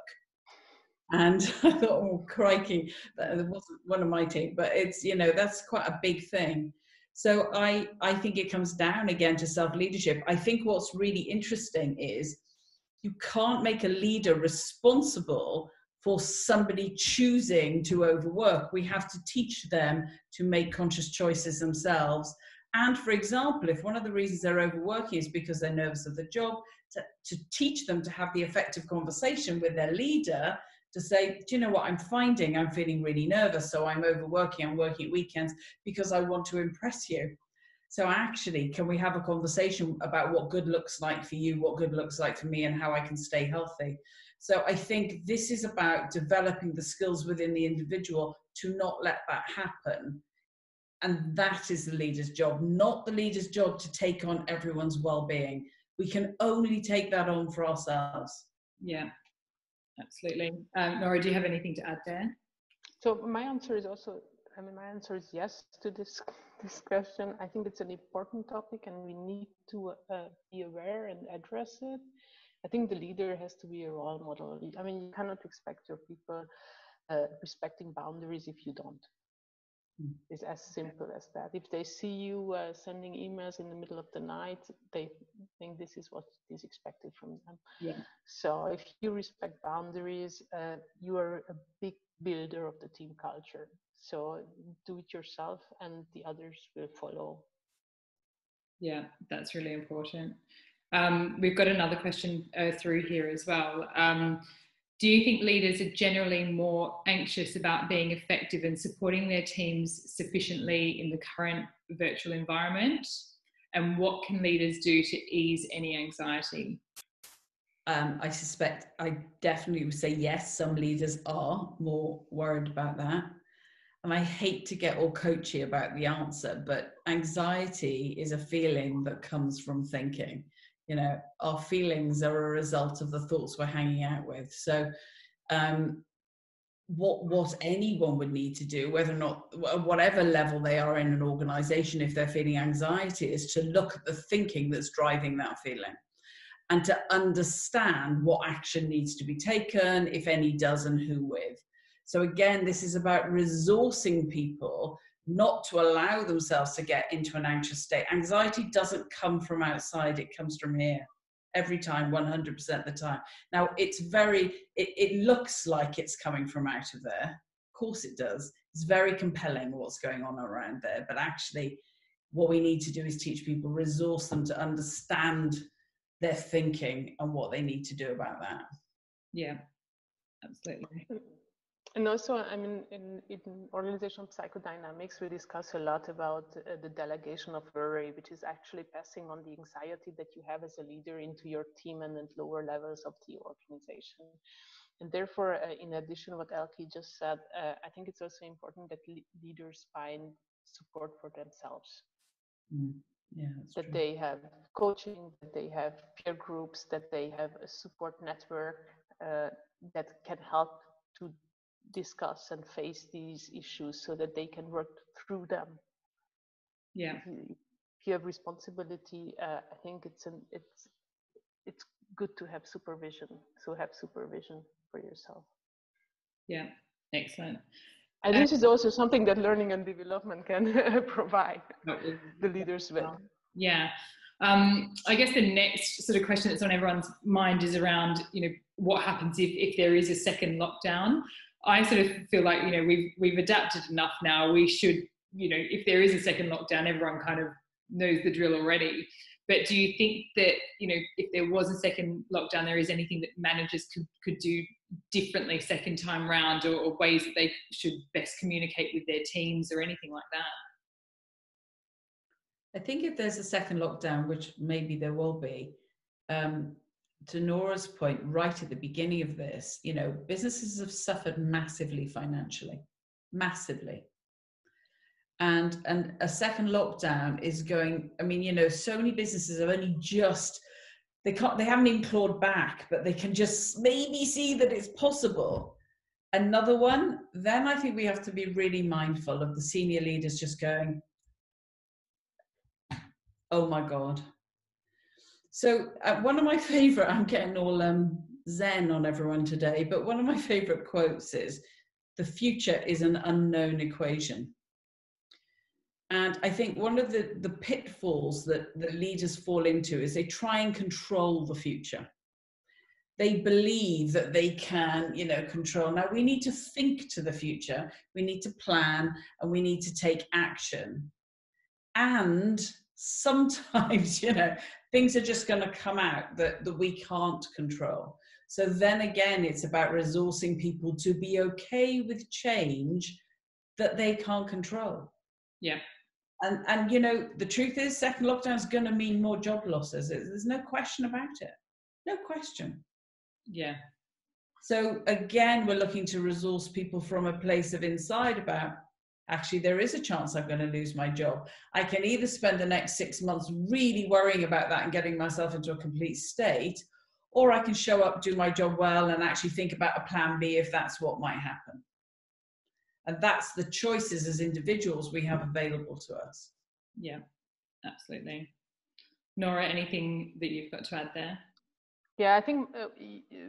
And I thought, oh, crikey, that wasn't one of my team, but it's, that's quite a big thing. So I think it comes down again to self-leadership. I think what's really interesting is you can't make a leader responsible for somebody choosing to overwork. We have to teach them to make conscious choices themselves. And for example, if one of the reasons they're overworking is because they're nervous of the job, to teach them to have the effective conversation with their leader to say, do you know what I'm finding? I'm feeling really nervous, so I'm overworking, I'm working at weekends because I want to impress you. So actually, can we have a conversation about what good looks like for you, what good looks like for me, and how I can stay healthy? So I think this is about developing the skills within the individual to not let that happen. And that is the leader's job, not the leader's job to take on everyone's well-being. We can only take that on for ourselves. Yeah, absolutely. Nora, do you have anything to add there? So my answer is yes to this question. I think it's an important topic and we need to be aware and address it. I think the leader has to be a role model. I mean, you cannot expect your people respecting boundaries if you don't. It's as simple as that. If they see you sending emails in the middle of the night, they think this is what is expected from them. Yeah. So if you respect boundaries, you are a big builder of the team culture. So do it yourself and the others will follow. Yeah, that's really important. We've got another question through here as well. Do you think leaders are generally more anxious about being effective and supporting their teams sufficiently in the current virtual environment? And what can leaders do to ease any anxiety? I definitely would say yes, some leaders are more worried about that. And I hate to get all coachy about the answer, but anxiety is a feeling that comes from thinking. Our feelings are a result of the thoughts we're hanging out with. So what anyone would need to do, whether or not, whatever level they are in an organization, if they're feeling anxiety, is to look at the thinking that's driving that feeling and to understand what action needs to be taken, if any does, and who with. So again, this is about resourcing people not to allow themselves to get into an anxious state. Anxiety doesn't come from outside, it comes from here. Every time, 100% of the time. Now, it looks like it's coming from out of there. Of course it does. It's very compelling what's going on around there. But actually, what we need to do is teach people, resource them to understand their thinking and what they need to do about that. Yeah, absolutely. And also, I mean, in organizational psychodynamics, we discuss a lot about the delegation of worry, which is actually passing on the anxiety that you have as a leader into your team and at lower levels of the organization. And therefore, in addition to what Elke just said, I think it's also important that leaders find support for themselves. Yeah, that true. They have coaching, that they have peer groups, that they have a support network that can help to discuss and face these issues so that they can work through them. Yeah. If you have responsibility, I think it's good to have supervision. So have supervision for yourself. Yeah, excellent. And this is also something that learning and development can provide the leaders with. Yeah. I guess the next sort of question that's on everyone's mind is around, what happens if there is a second lockdown? I sort of feel like, we've adapted enough now. We should, if there is a second lockdown, everyone kind of knows the drill already. But do you think that, if there was a second lockdown, there is anything that managers could do differently second time round, or ways that they should best communicate with their teams or anything like that? I think if there's a second lockdown, which maybe there will be, to Nora's point, right at the beginning of this, businesses have suffered massively financially, massively. And a second lockdown is going, so many businesses have only just, they haven't even clawed back, but they can just maybe see that it's possible. Another one, then I think we have to be really mindful of the senior leaders just going, oh my God. So one of my favorite, I'm getting all zen on everyone today, but one of my favorite quotes is, the future is an unknown equation. And I think one of the pitfalls that the leaders fall into is they try and control the future. They believe that they can, control. Now, we need to think to the future, we need to plan, and we need to take action. And sometimes, things are just going to come out that we can't control. So then again, it's about resourcing people to be okay with change that they can't control. Yeah. And the truth is, second lockdown is going to mean more job losses. There's no question about it. No question. Yeah. So again, we're looking to resource people from a place of inside about, actually, there is a chance I'm going to lose my job. I can either spend the next 6 months really worrying about that and getting myself into a complete state, or I can show up, do my job well, and actually think about a plan B if that's what might happen. And that's the choices as individuals we have available to us. Yeah, absolutely. Nora, anything that you've got to add there? Yeah, I think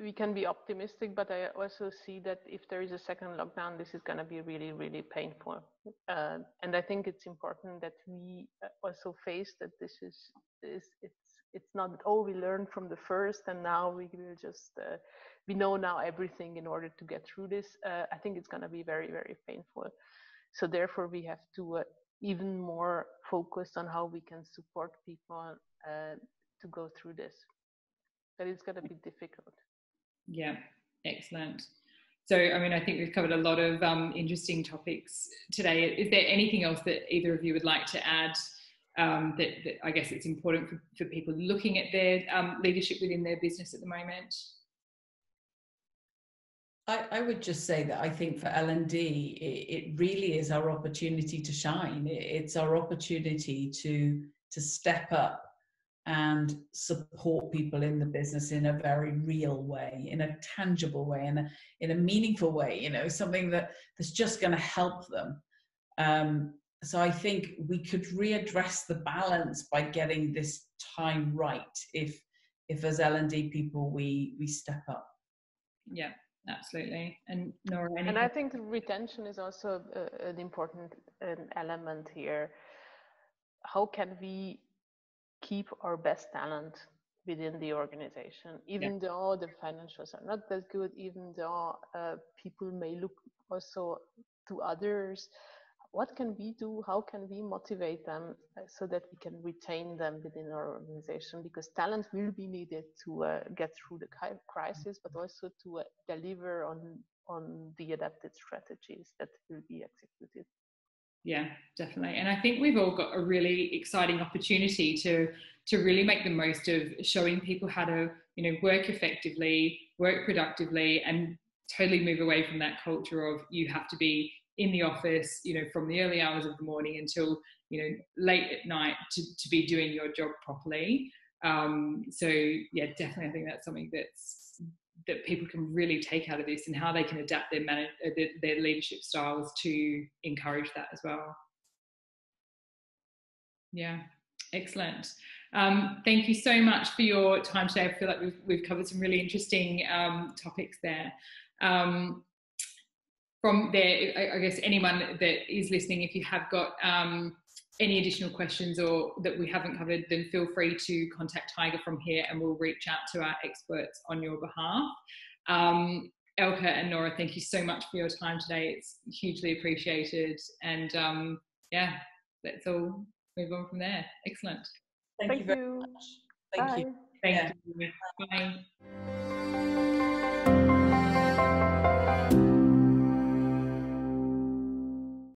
we can be optimistic, but I also see that if there is a second lockdown, this is going to be really, really painful. And I think it's important that we also face that it's not that, oh, we learned from the first and now we will just, we know now everything in order to get through this. I think it's going to be very, very painful. So therefore we have to even more focus on how we can support people to go through this. That it's going to be difficult. Yeah, excellent. So, I mean, I think we've covered a lot of interesting topics today. Is there anything else that either of you would like to add that I guess it's important for people looking at their leadership within their business at the moment? I would just say that I think for L&D, it really is our opportunity to shine. It's our opportunity to step up and support people in the business in a very real way, in a tangible way, in a meaningful way, something that's just going to help them. So I think we could readdress the balance by getting this time right if as L&D people we step up. Yeah, absolutely. And Nora, anything? And I think retention is also an important element here. How can we keep our best talent within the organization, even though the financials are not that good, even though people may look also to others? What can we do? How can we motivate them so that we can retain them within our organization? Because talent will be needed to get through the crisis, but also to deliver on the adapted strategies that will be executed. Yeah, definitely. And I think we've all got a really exciting opportunity to really make the most of showing people how to, work effectively, work productively, and totally move away from that culture of you have to be in the office, from the early hours of the morning until, late at night to be doing your job properly. So yeah, definitely, I think that's something that people can really take out of this, and how they can adapt their leadership styles to encourage that as well. Yeah, excellent. Thank you so much for your time today. I feel like we've covered some really interesting topics there. From there, I guess anyone that is listening, if you have got any additional questions or that we haven't covered, then feel free to contact Tiger from here and we'll reach out to our experts on your behalf. Elka and Nora, thank you so much for your time today. It's hugely appreciated. And yeah, let's all move on from there. Excellent. Thank you very much. Thank you. Thank you. Bye.